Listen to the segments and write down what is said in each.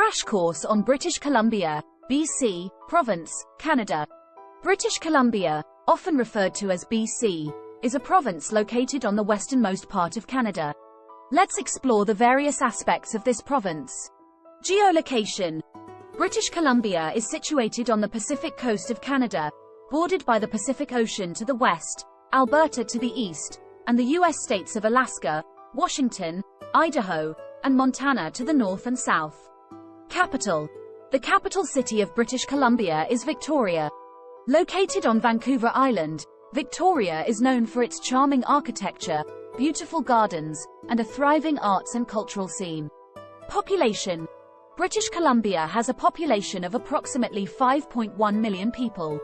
Crash course on British Columbia, BC, province, Canada. British Columbia, often referred to as BC, is a province located on the westernmost part of Canada. Let's explore the various aspects of this province. Geolocation. British Columbia is situated on the Pacific coast of Canada, bordered by the Pacific Ocean to the west, Alberta to the east, and the U.S. states of Alaska, Washington, Idaho, and Montana to the north and south. Capital. The capital city of British Columbia is Victoria. Located on Vancouver Island, Victoria is known for its charming architecture, beautiful gardens, and a thriving arts and cultural scene. Population. British Columbia has a population of approximately 5.1 million people.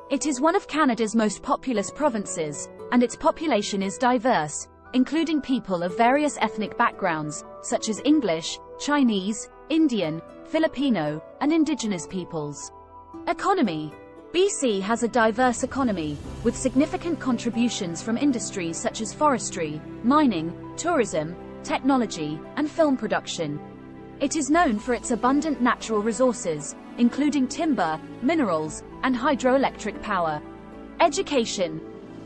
It is one of Canada's most populous provinces, and its population is diverse, including people of various ethnic backgrounds, such as English, Chinese, Indian, Filipino, and Indigenous peoples. Economy. BC has a diverse economy, with significant contributions from industries such as forestry, mining, tourism, technology, and film production. It is known for its abundant natural resources, including timber, minerals, and hydroelectric power. Education.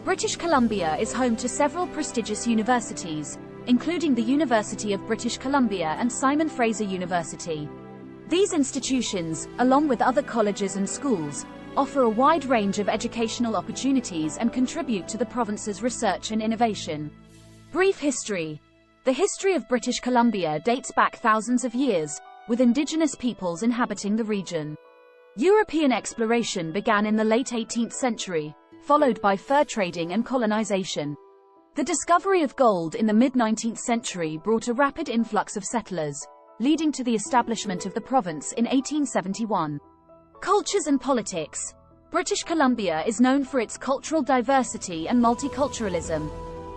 British Columbia is home to several prestigious universities, including the University of British Columbia and Simon Fraser University. These institutions, along with other colleges and schools, offer a wide range of educational opportunities and contribute to the province's research and innovation. Brief history. The history of British Columbia dates back thousands of years, with Indigenous peoples inhabiting the region. European exploration began in the late 18th century, followed by fur trading and colonization. The discovery of gold in the mid-19th century brought a rapid influx of settlers, leading to the establishment of the province in 1871. Cultures and politics. British Columbia is known for its cultural diversity and multiculturalism.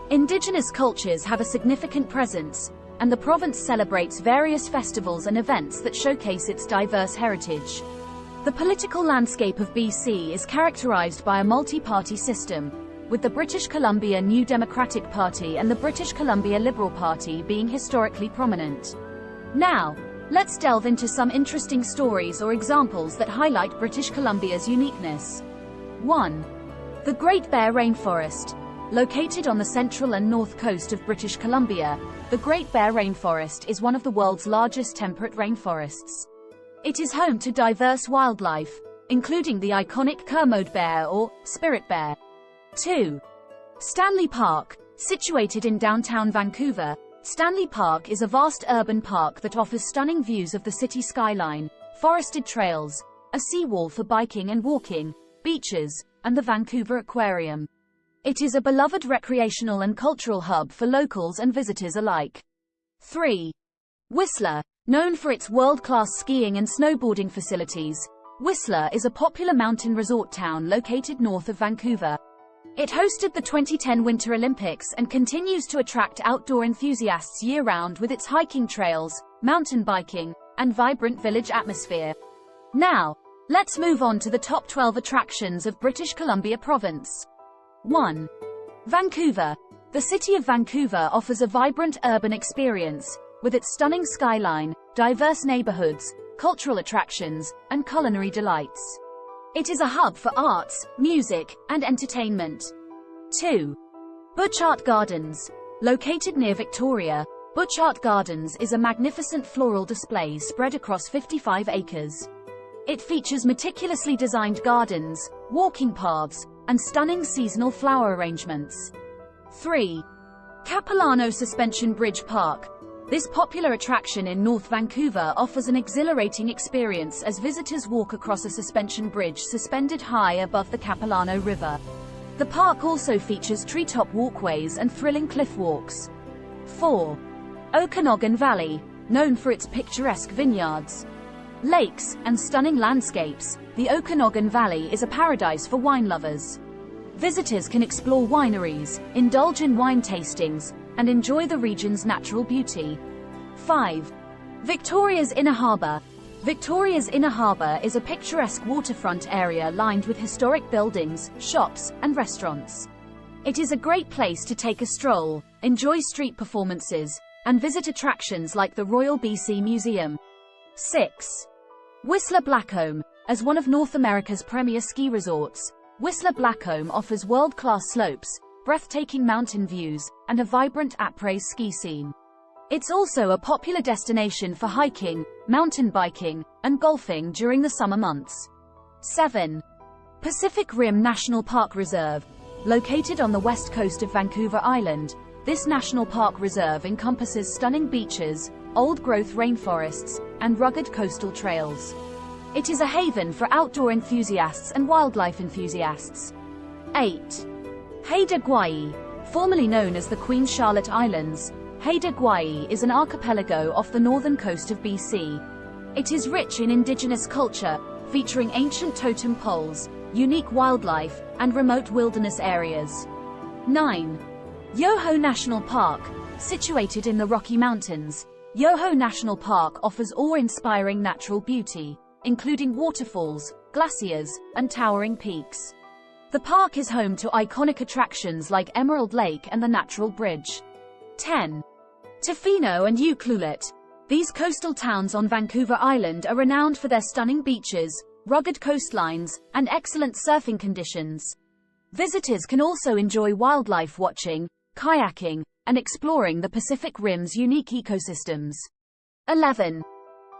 Indigenous cultures have a significant presence, and the province celebrates various festivals and events that showcase its diverse heritage. The political landscape of BC is characterized by a multi-party system, with the British Columbia New Democratic Party and the British Columbia Liberal Party being historically prominent. Now, let's delve into some interesting stories or examples that highlight British Columbia's uniqueness. 1. The Great Bear Rainforest. Located on the central and north coast of British Columbia, the Great Bear Rainforest is one of the world's largest temperate rainforests. It is home to diverse wildlife, including the iconic Kermode bear or spirit bear. 2. Stanley Park. Situated in downtown Vancouver, Stanley Park is a vast urban park that offers stunning views of the city skyline, forested trails, a seawall for biking and walking, beaches, and the Vancouver Aquarium. It is a beloved recreational and cultural hub for locals and visitors alike. 3. Whistler. Known for its world-class skiing and snowboarding facilities, Whistler is a popular mountain resort town located north of Vancouver. It hosted the 2010 Winter Olympics and continues to attract outdoor enthusiasts year-round with its hiking trails, mountain biking, and vibrant village atmosphere. Now, let's move on to the top 12 attractions of British Columbia Province. 1. Vancouver. The city of Vancouver offers a vibrant urban experience, with its stunning skyline, diverse neighborhoods, cultural attractions, and culinary delights. It is a hub for arts, music, and entertainment. 2. Butch Art Gardens. Located near Victoria, Butch Art Gardens is a magnificent floral display spread across 55 acres. It features meticulously designed gardens, walking paths, and stunning seasonal flower arrangements. 3. Capilano Suspension Bridge Park. This popular attraction in North Vancouver offers an exhilarating experience as visitors walk across a suspension bridge suspended high above the Capilano River. The park also features treetop walkways and thrilling cliff walks. 4. Okanagan Valley. Known for its picturesque vineyards, lakes, and stunning landscapes, the Okanagan Valley is a paradise for wine lovers. Visitors can explore wineries, indulge in wine tastings, and enjoy the region's natural beauty. 5. Victoria's Inner Harbour. Victoria's Inner Harbour is a picturesque waterfront area lined with historic buildings, shops, and restaurants. It is a great place to take a stroll, enjoy street performances, and visit attractions like the Royal BC Museum. 6. Whistler Blackcomb. As one of North America's premier ski resorts, Whistler Blackcomb offers world-class slopes, breathtaking mountain views, and a vibrant après ski scene. It's also a popular destination for hiking, mountain biking, and golfing during the summer months. 7. Pacific Rim National Park Reserve. Located on the west coast of Vancouver Island, this national park reserve encompasses stunning beaches, old-growth rainforests, and rugged coastal trails. It is a haven for outdoor enthusiasts and wildlife enthusiasts. 8. Haida Gwaii. Formerly known as the Queen Charlotte Islands, Haida Gwaii is an archipelago off the northern coast of BC. It is rich in Indigenous culture, featuring ancient totem poles, unique wildlife, and remote wilderness areas. 9. Yoho National Park. Situated in the Rocky Mountains, Yoho National Park offers awe-inspiring natural beauty, including waterfalls, glaciers, and towering peaks. The park is home to iconic attractions like Emerald Lake and the Natural Bridge. 10. Tofino and Ucluelet. These coastal towns on Vancouver Island are renowned for their stunning beaches, rugged coastlines, and excellent surfing conditions. Visitors can also enjoy wildlife watching, kayaking, and exploring the Pacific Rim's unique ecosystems. 11.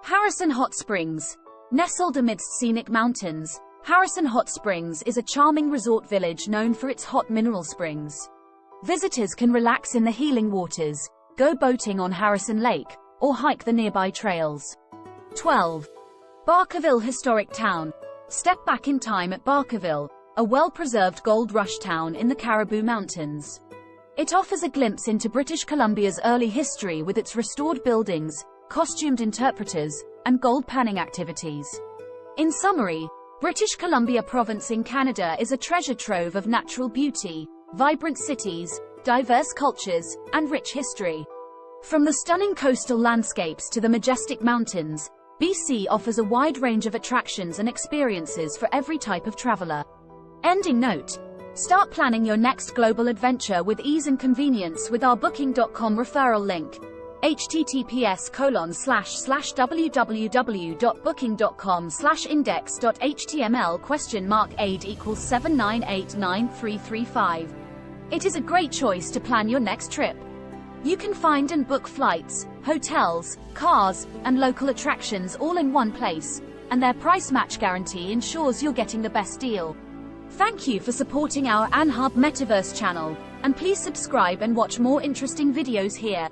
Harrison Hot Springs. Nestled amidst scenic mountains, Harrison Hot Springs is a charming resort village known for its hot mineral springs. Visitors can relax in the healing waters, go boating on Harrison Lake, or hike the nearby trails. 12. Barkerville Historic Town. Step back in time at Barkerville, a well-preserved gold rush town in the Caribou Mountains. It offers a glimpse into British Columbia's early history with its restored buildings, costumed interpreters, and gold panning activities. In summary, British Columbia Province in Canada is a treasure trove of natural beauty, vibrant cities, diverse cultures, and rich history. From the stunning coastal landscapes to the majestic mountains, BC offers a wide range of attractions and experiences for every type of traveler. Ending note: start planning your next global adventure with ease and convenience with our Booking.com referral link. https://www.booking.com/index.html $aid=7989335. It is a great choice to plan your next trip. You can find and book flights, hotels, cars, and local attractions all in one place, and their price match guarantee ensures you're getting the best deal. Thank you for supporting our AnHub Metaverse channel, and please subscribe and watch more interesting videos here.